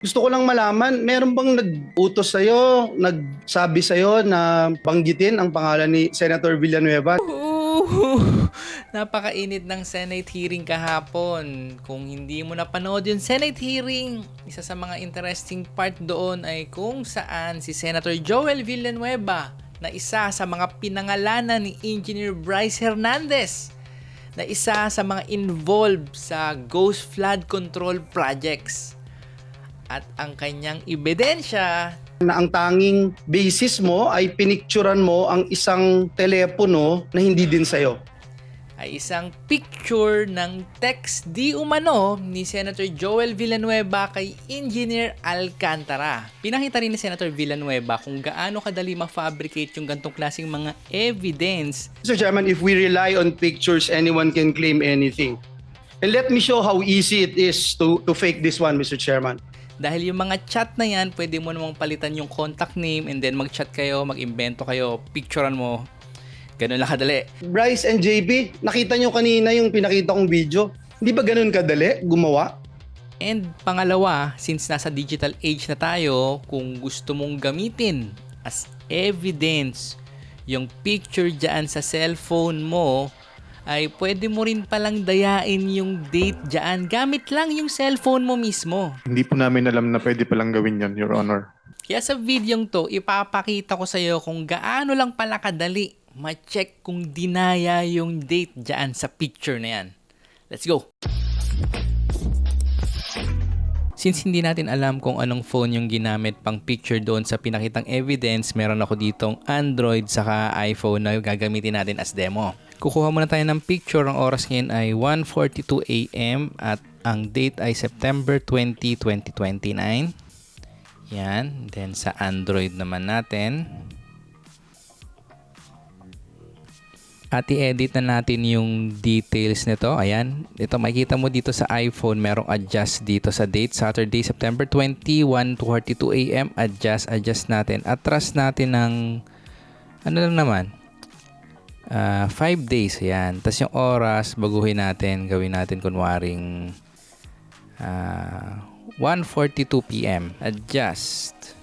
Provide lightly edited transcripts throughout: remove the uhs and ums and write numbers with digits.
Gusto ko lang malaman, meron bang nag-utos sa'yo, nagsabi sa'yo na banggitin ang pangalan ni Senator Villanueva? Ooh, napakainit ng Senate hearing kahapon. Kung hindi mo napanood yung Senate hearing, isa sa mga interesting part doon ay kung saan si Senator Joel Villanueva na isa sa mga pinangalanan ni Engineer Bryce Hernandez na isa sa mga involved sa Ghost Flood Control Projects. At ang kanyang ebidensya Na ang tanging basis mo ay pinicturan mo ang isang telepono na hindi din sa'yo. ay isang picture ng text di umano ni Senator Joel Villanueva kay Engineer Alcantara. Pinakita rin ni Senator Villanueva kung gaano kadali ma-fabricate yung gantong klaseng mga evidence. Mr. Chairman, if we rely on pictures, anyone can claim anything. And let me show how easy it is to fake this one, Mr. Chairman. Dahil yung mga chat na yan, pwede mo namang palitan yung contact name and then mag-chat kayo, mag-imbento kayo, picturean mo. Ganun lang kadali. Bryce and JB, nakita nyo kanina yung pinakita kong video. Hindi ba ganun kadali gumawa? And pangalawa, since nasa digital age na tayo, kung gusto mong gamitin as evidence yung picture dyan sa cellphone mo, ay pwede mo rin palang dayain yung date dyan gamit lang yung cellphone mo mismo. Hindi po namin alam na pwede palang gawin yan, Your Honor. Kaya sa videong to, ipapakita ko sa iyo kung gaano lang pala kadali ma-check kung dinaya yung date dyan sa picture na yan. Let's go! Since hindi natin alam kung anong phone yung ginamit pang picture doon sa pinakitang evidence, meron ako ditong Android saka iPhone na gagamitin natin as demo. Kukuha muna tayo ng picture. Ang oras ngayon ay 1:42 AM at ang date ay September 20, 2029. Yan. Then sa Android naman natin. At i-edit na natin yung details nito. Ayan. Ito makikita mo dito sa iPhone. Merong adjust dito sa date. Saturday, September 20, 1:42 AM. Adjust natin. Atras natin ng ano lang naman. 5 days. Ayan. Tapos yung oras, baguhin natin. Gawin natin kunwaring 1:42 PM. Adjust.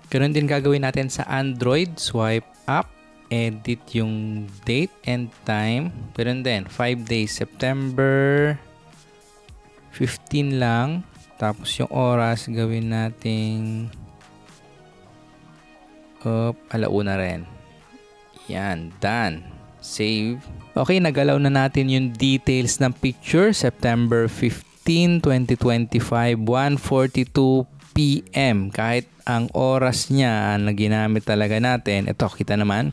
Ganun din gagawin natin sa Android. Swipe up. Edit yung date and time. Pero then, 5 days. September 15 lang. Tapos yung oras, gawin nating alauna rin. Yan, done. Save. Okay, nagalaw na natin yung details ng picture. September 15, 2025, 1:42 PM. Kahit ang oras niya na ginamit talaga natin, ito, kita naman,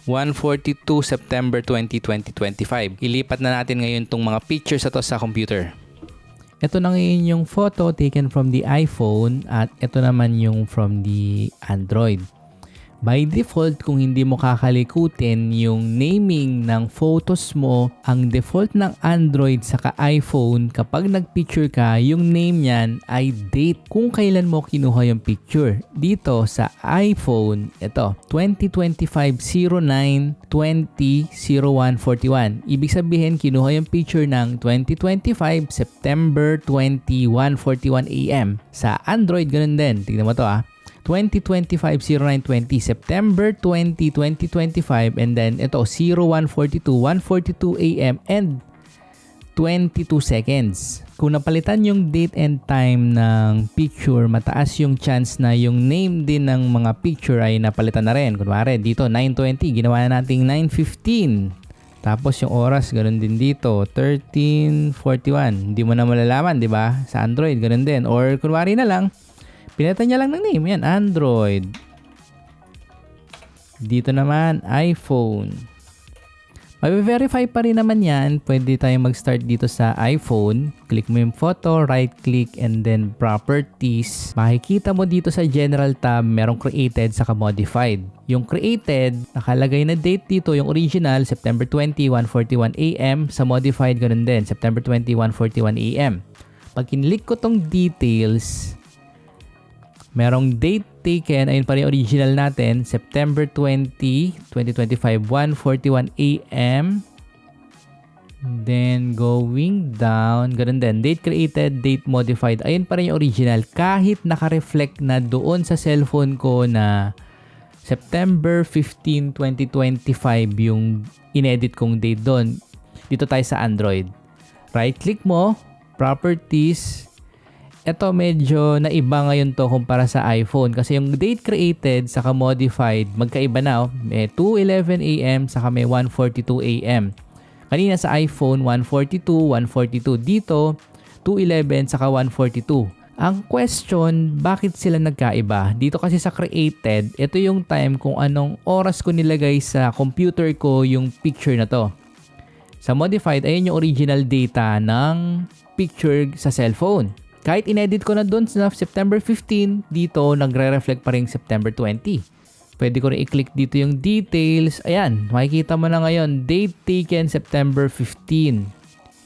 1:42 September 20, 2025. Ilipat na natin ngayon itong mga pictures na to sa computer. Ito na ngayon yung photo taken from the iPhone at ito naman yung from the Android. By default, kung hindi mo kakalikutin yung naming ng photos mo, ang default ng Android saka iPhone, kapag nag-picture ka, yung name niyan ay date kung kailan mo kinuha yung picture. Dito sa iPhone, ito, 2025-09-20-0141. Ibig sabihin, kinuha yung picture ng 2025, September 21:41 AM. Sa Android, ganun din. Tignan mo to 2025-09-20, September 20, 2025, and then ito 01:42, 1:42 AM and 22 seconds. Kung napalitan yung date and time ng picture, mataas yung chance na yung name din ng mga picture ay napalitan na rin. Kunwari dito 9:20, ginawa na nating 9:15. Tapos yung oras, ganun din dito, 13:41. Hindi mo na malalaman, di ba? Sa Android, ganun din. Or kunwari na lang, pinalitan niya lang ng name. Yan, Android. Dito naman, iPhone. Mabe-verify pa rin naman yan. Pwede tayong mag-start dito sa iPhone. Click mo yung photo, right-click, and then properties. Makikita mo dito sa general tab, merong created saka modified. Yung created, nakalagay na date dito. Yung original, September 20, 1:41 AM. Sa modified, ganun din. September 20, 1:41 AM. Pag kinlik ko tong details, merong date taken, ayun pa rin original natin, September 20, 2025, 1:41 AM. Then, going down, ganun din. Date created, date modified. Ayun pa rin yung original. Kahit naka-reflect na doon sa cellphone ko na September 15, 2025 yung inedit kong date doon. Dito tayo sa Android. Right-click mo, Properties. Ito medyo naiba ngayon to kumpara sa iPhone kasi yung date created saka modified, magkaiba na. May 2:11 AM saka may 1:42 AM. Kanina sa iPhone, 1:42, 1:42. Dito, 2:11 saka 1:42. Ang question, bakit sila nagkaiba? Dito kasi sa created, ito yung time kung anong oras ko nilagay sa computer ko yung picture na to. Sa modified, ayun yung original data ng picture sa cellphone. Kahit inedit ko na doon sa September 15, dito nagre-reflect pa rin September 20. Pwede ko rin i-click dito yung details. Ayan, makikita mo na ngayon, date taken September 15.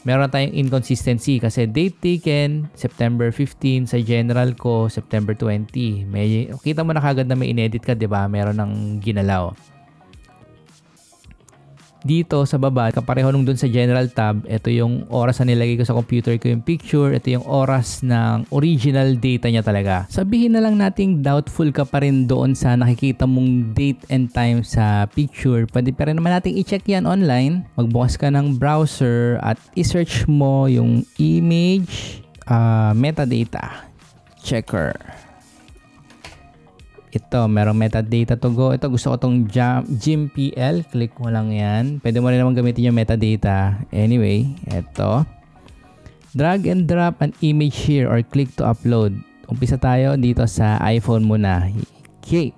Meron tayong inconsistency kasi date taken September 15, sa general ko September 20. Kita mo na kagad na may inedit ka, 'di ba? Meron ng ginalaw. Dito sa baba, kapareho nung dun sa general tab, ito yung oras na nilagay ko sa computer ko yung picture, ito yung oras ng original data niya talaga. Sabihin na lang nating doubtful ka pa rin doon sa nakikita mong date and time sa picture. Pwede pa rin naman nating i-check yan online. Magbukas ka ng browser at i-search mo yung image metadata checker. Ito, merong metadata to go. Ito, gusto ko tong GIMPL. Click mo lang yan. Pwede mo rin naman gamitin yung metadata. Anyway, ito. Drag and drop an image here or click to upload. Umpisa tayo dito sa iPhone muna. Okay.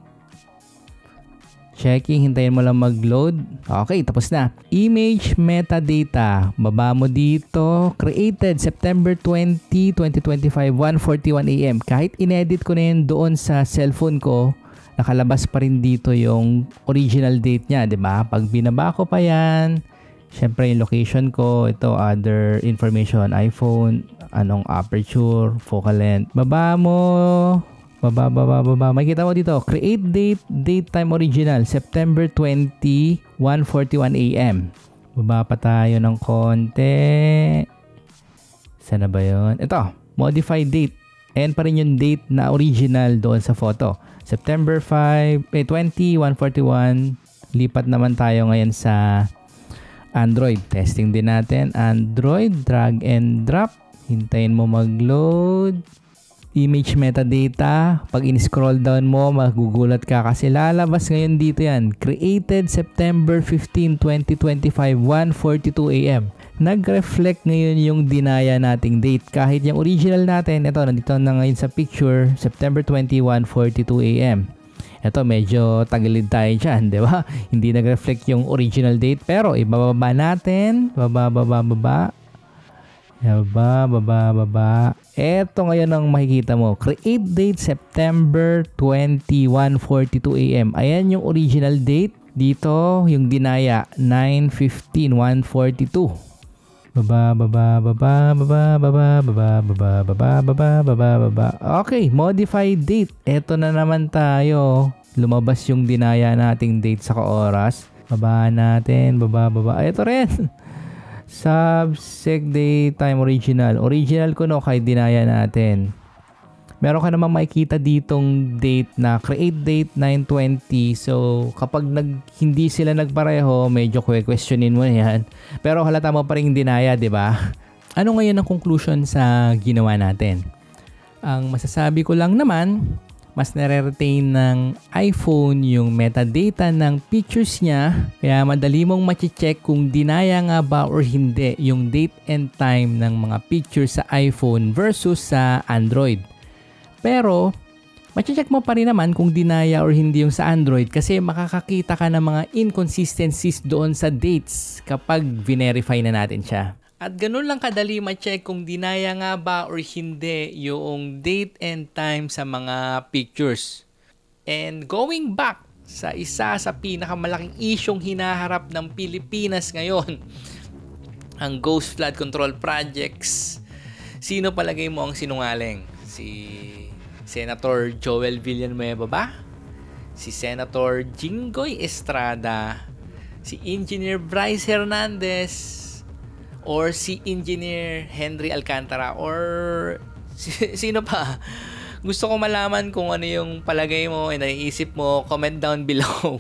Checking, hintayin mo lang mag-load. Okay, tapos na. Image metadata. Baba mo dito. Created September 20, 2025, 1:41 AM. Kahit inedit ko na yun doon sa cellphone ko, nakalabas pa rin dito yung original date niya, 'di ba? Pag binaba ko pa yan, syempre yung location ko, ito other information, iPhone, anong aperture, focal length. Baba mo. Baba. Makikita mo dito, create date time original, September 20, 1:41 AM. Baba pa tayo ng konti. Sana ba yun? Ito, modify date. Ayan pa rin yung date na original doon sa photo. September 20, 1:41. Lipat naman tayo ngayon sa Android. Testing din natin. Android, drag and drop. Hintayin mo mag-load. Image metadata, pag in-scroll down mo, magugulat ka kasi lalabas ngayon dito yan. Created September 15, 2025, 1:42 AM. Nag-reflect ngayon yung dinaya nating date. Kahit yung original natin, ito, nandito na ngayon sa picture, September 21, 1:42 AM. Ito, medyo tagilid tayo dyan, di ba? Hindi nag-reflect yung original date, pero ibababa natin, baba. Eto ngayon ang makikita mo. Create date September 21, 1:42 AM. Ayan yung original date. Dito yung dinaya 9:15, 1:42. Baba. Okay, modify date. Eto na naman tayo. Lumabas yung dinaya nating date sa oras. Baba natin, baba. Eto rin. Subsect date time original. Original ko no, kahit dinaya natin. Meron ka namang makikita ditong date na create date 9:20. So, kapag hindi sila nagpareho, medyo questionin mo yan. Pero halata mo pa rin dinaya, di ba? Ano ngayon ang conclusion sa ginawa natin? Ang masasabi ko lang naman, mas nare-retain ng iPhone yung metadata ng pictures niya, kaya madali mong machi-check kung dinaya nga ba or hindi yung date and time ng mga pictures sa iPhone versus sa Android. Pero, machi-check mo pa rin naman kung dinaya or hindi yung sa Android kasi makakakita ka ng mga inconsistencies doon sa dates kapag verify na natin siya. At ganun lang kadali ma-check kung dinaya nga ba or hindi yung date and time sa mga pictures. And going back sa isa sa pinakamalaking isyong hinaharap ng Pilipinas ngayon, ang Ghost Flood Control Projects. Sino palagay mo ang sinungaling? Si Senator Joel Villanueva ba? Si Senator Jinggoy Estrada? Si Engineer Bryce Hernandez? or si Engineer Henry Alcantara, or sino pa? Gusto ko malaman kung ano yung palagay mo and naiisip mo. Comment down below.